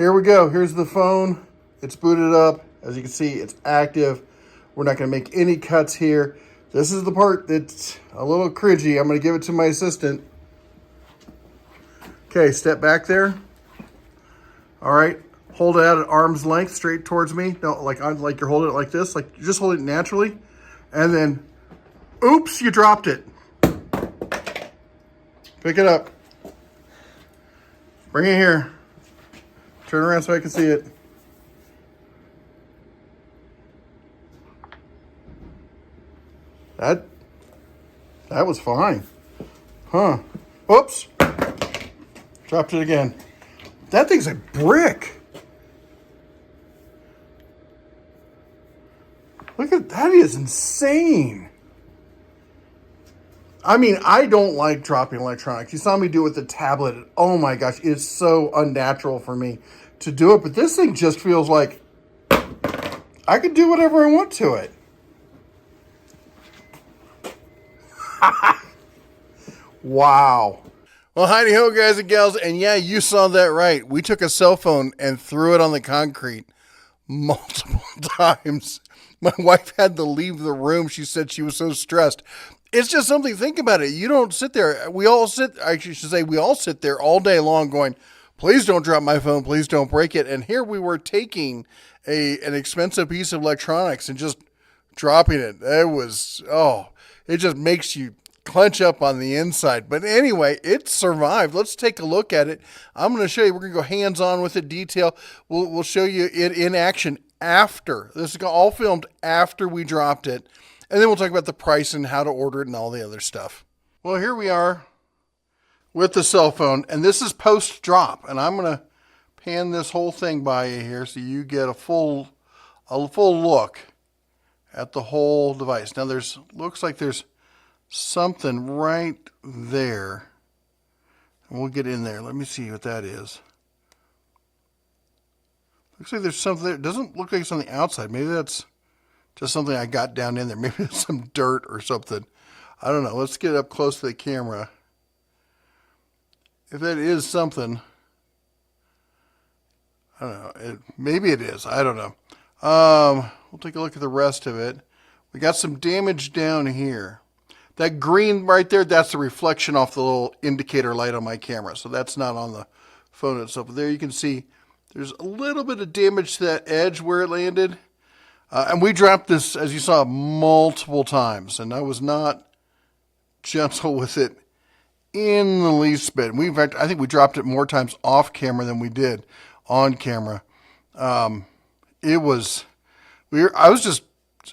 Here we go. Here's the phone. It's booted up. As you can see, it's active. We're not going to make any cuts here. This is the part that's a little cringy. I'm going to give it to my assistant. Okay, step back there. All right. Hold it out at arm's length straight towards me. No, like you're holding it like this. Like you're just holding it naturally. And then, oops, you dropped it. Pick it up. Bring it here. Turn around so I can see it. That was fine. Huh. Oops. Dropped it again. That thing's a brick. Look at that. Is insane. I mean, I don't like dropping electronics. You saw me do it with the tablet. Oh my gosh, it's so unnatural for me to do it. But this thing just feels like I could do whatever I want to it. Wow. Well, howdy ho, guys and gals. And yeah, you saw that right. We took a cell phone and threw it on the concrete multiple times. My wife had to leave the room. She said she was so stressed. It's just something, think about it. You don't sit there. We all sit there all day long going, please don't drop my phone. Please don't break it. And here we were taking an expensive piece of electronics and just dropping it. It just makes you clench up on the inside. But anyway, it survived. Let's take a look at it. I'm going to show you. We're going to go hands-on with it, detail. We'll show you it in action after. This is all filmed after we dropped it. And then we'll talk about the price and how to order it and all the other stuff. Well, here we are with the cell phone. And this is post-drop. And I'm going to pan this whole thing by you here so you get a full look at the whole device. Now, looks like there's something right there. And we'll get in there. Let me see what that is. Looks like there's something there. It doesn't look like it's on the outside. Maybe that's just something I got down in there. Maybe it's some dirt or something. I don't know. Let's get up close to the camera. If that is something, I don't know. Maybe it is. I don't know. We'll take a look at the rest of it. We got some damage down here. That green right there, that's the reflection off the little indicator light on my camera. So that's not on the phone itself. But there you can see there's a little bit of damage to that edge where it landed. And we dropped this, as you saw, multiple times. And I was not gentle with it in the least bit. In fact, I think we dropped it more times off camera than we did on camera. I was just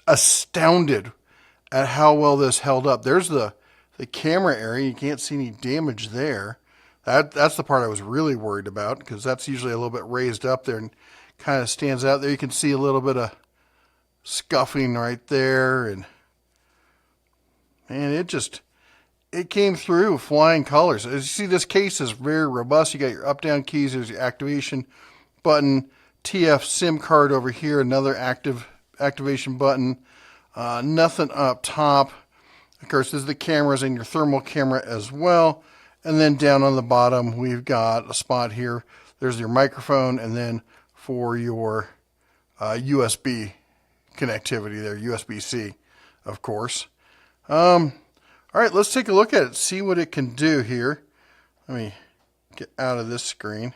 astounded at how well this held up. There's the camera area. You can't see any damage there. That's the part I was really worried about, because that's usually a little bit raised up there and kind of stands out there. You can see a little bit of scuffing right there, and man, it came through flying colors. As you see, this case is very robust. You got your up-down keys. There's your activation button, TF SIM card over here, another activation button. Nothing up top. Of course, this is the cameras and your thermal camera as well. And then down on the bottom, we've got a spot here. There's your microphone, and then for your USB connectivity there, USB-C, of course. All right, let's take a look at it, see what it can do here. Let me get out of this screen.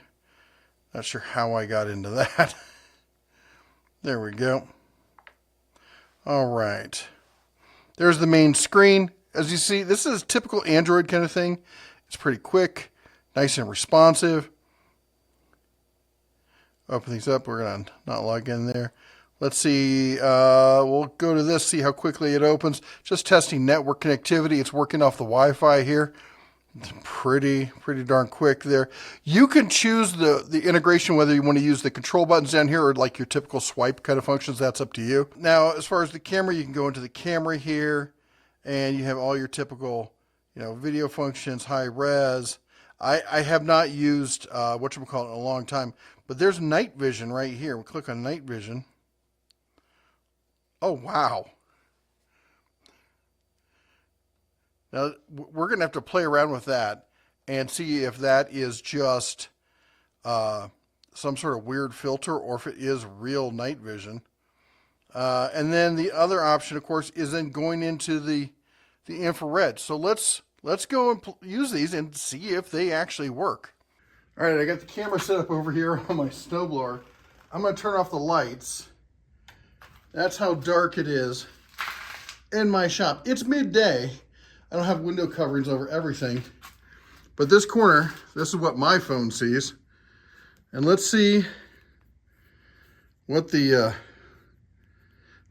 Not sure how I got into that. There we go. All right. There's the main screen. As you see, this is typical Android kind of thing. It's pretty quick, nice and responsive. Open these up. We're going to not log in there. Let's see. We'll go to this, see how quickly it opens. Just testing network connectivity. It's working off the Wi-Fi here. It's pretty darn quick there. You can choose the integration, whether you want to use the control buttons down here or like your typical swipe kind of functions. That's up to you. Now, as far as the camera, you can go into the camera here, and you have all your typical, video functions, high res. I have not used whatchamacallit in a long time, but there's night vision right here. We'll click on night vision. Oh, wow. Now, we're going to have to play around with that and see if that is just a some sort of weird filter or if it is real night vision. And then the other option, of course, is then going into the infrared. So let's go and use these and see if they actually work. All right, I got the camera set up over here on my snowblower. I'm going to turn off the lights. That's how dark it is in my shop. It's midday. I don't have window coverings over everything. But this corner, this is what my phone sees. And let's see what the, if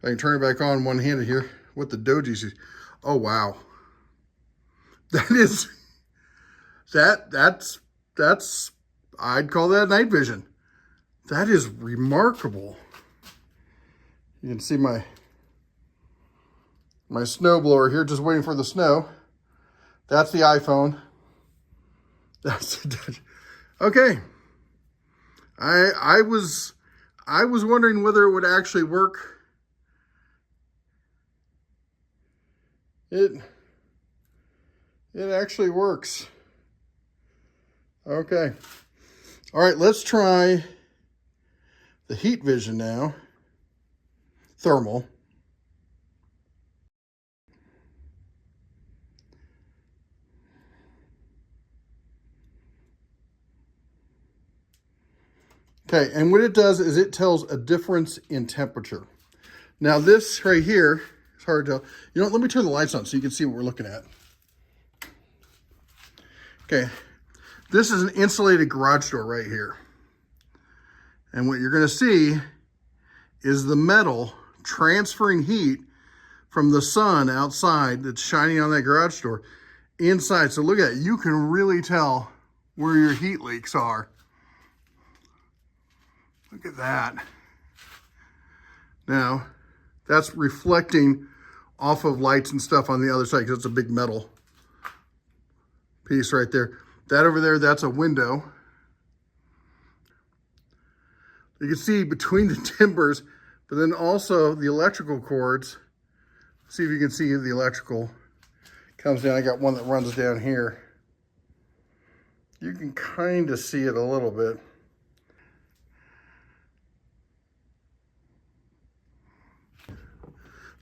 I can turn it back on one-handed here, what the Doogee sees. Oh, wow. That is, that's, I'd call that night vision. That is remarkable. You can see my snowblower here, just waiting for the snow. That's the iPhone. That's okay. I was wondering whether it would actually work. It actually works. Okay. All right, let's try the heat vision now. Thermal. Okay, and what it does is it tells a difference in temperature. Now this right here, it's hard to tell. You know what, let me turn the lights on so you can see what we're looking at. Okay, this is an insulated garage door right here. And what you're gonna see is the metal transferring heat from the sun outside that's shining on that garage door inside. So look at it, you can really tell where your heat leaks are. Look at that. Now, that's reflecting off of lights and stuff on the other side because it's a big metal piece right there. That over there, that's a window. You can see between the timbers, but then also the electrical cords. See if you can see the electrical comes down. I got one that runs down here. You can kind of see it a little bit.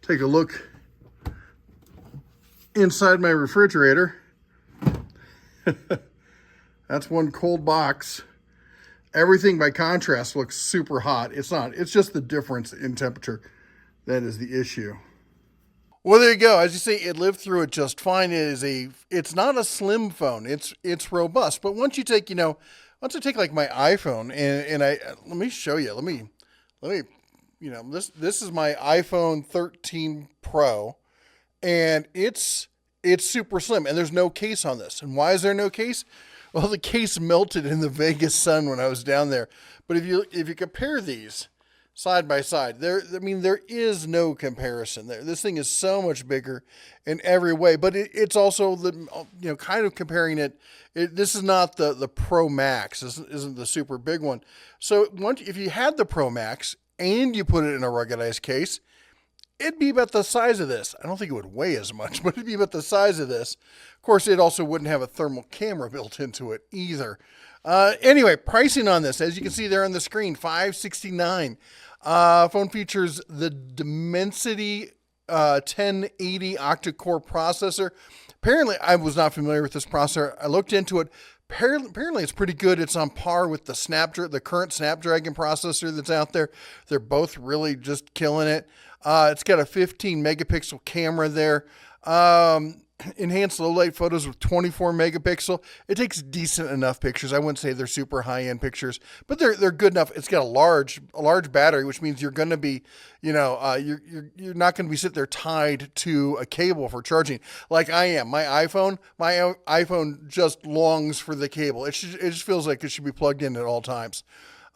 Take a look inside my refrigerator. That's one cold box. Everything by contrast looks super hot. It's not. It's just the difference in temperature that is the issue. Well, there you go. As you see, it lived through it just fine. It's not a slim phone. It's robust. But once you take, once I take like my iPhone and let me show you. Let me this is my iPhone 13 Pro, and it's super slim, and there's no case on this. And why is there no case? Well, the case melted in the Vegas sun when I was down there. But if you compare these side by side, there is no comparison there. This thing is so much bigger in every way, but it's also kind of comparing it. This is not the Pro Max. This isn't the super big one. So if you had the Pro Max and you put it in a ruggedized case, it'd be about the size of this. I don't think it would weigh as much, but it'd be about the size of this. Of course, it also wouldn't have a thermal camera built into it either. Anyway, pricing on this, as you can see there on the screen, $569. Phone features the Dimensity 1080 octa-core processor. Apparently, I was not familiar with this processor. I looked into it. Apparently, it's pretty good. It's on par with the current Snapdragon processor that's out there. They're both really just killing it. It's got a 15 megapixel camera there. Enhanced low light photos with 24 megapixel. It takes decent enough pictures. I wouldn't say they're super high end pictures, but they're good enough. It's got a large battery, which means you're going to be, you're not going to be sitting there tied to a cable for charging like I am. My iPhone just longs for the cable. It just feels like it should be plugged in at all times.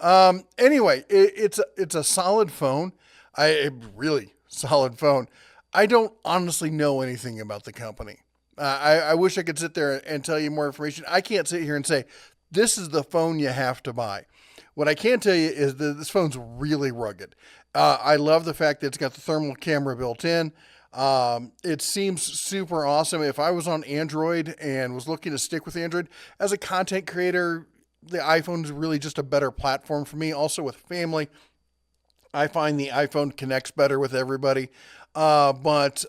Anyway, it's a solid phone. A really solid phone. I don't honestly know anything about the company. I wish I could sit there and tell you more information. I can't sit here and say, this is the phone you have to buy. What I can tell you is that this phone's really rugged. I love the fact that it's got the thermal camera built in. It seems super awesome. If I was on Android and was looking to stick with Android as a content creator, the iPhone is really just a better platform for me. Also with family, I find the iPhone connects better with everybody. But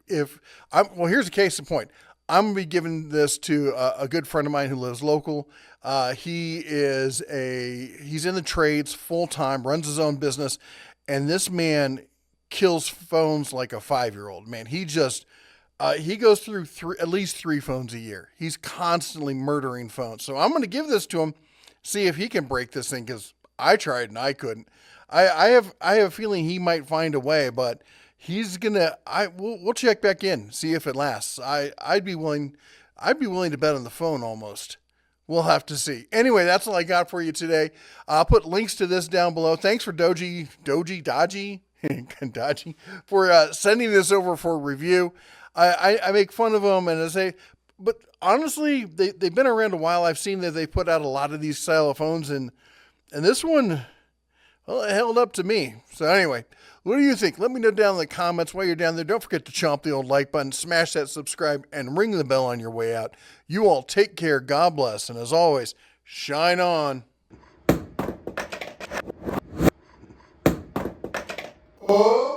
if I'm, well, here's a case in point. I'm gonna be giving this to a good friend of mine who lives local. He's in the trades full time, runs his own business, and this man kills phones like a 5-year-old. Man, he goes through at least 3 phones a year. He's constantly murdering phones. So I'm going to give this to him, see if he can break this thing, because I tried and I couldn't. I have a feeling he might find a way, but we'll check back in, see if it lasts. I'd be willing to bet on the phone almost. We'll have to see. Anyway, that's all I got for you today. I'll put links to this down below. Thanks for Doogee for sending this over for review. I make fun of them and I say, but honestly, they've been around a while. I've seen that they put out a lot of these style of phones, and this one, well, it held up to me. So anyway, what do you think? Let me know down in the comments. While you're down there, don't forget to chomp the old like button, smash that subscribe, and ring the bell on your way out. You all take care. God bless. And as always, shine on. Oh.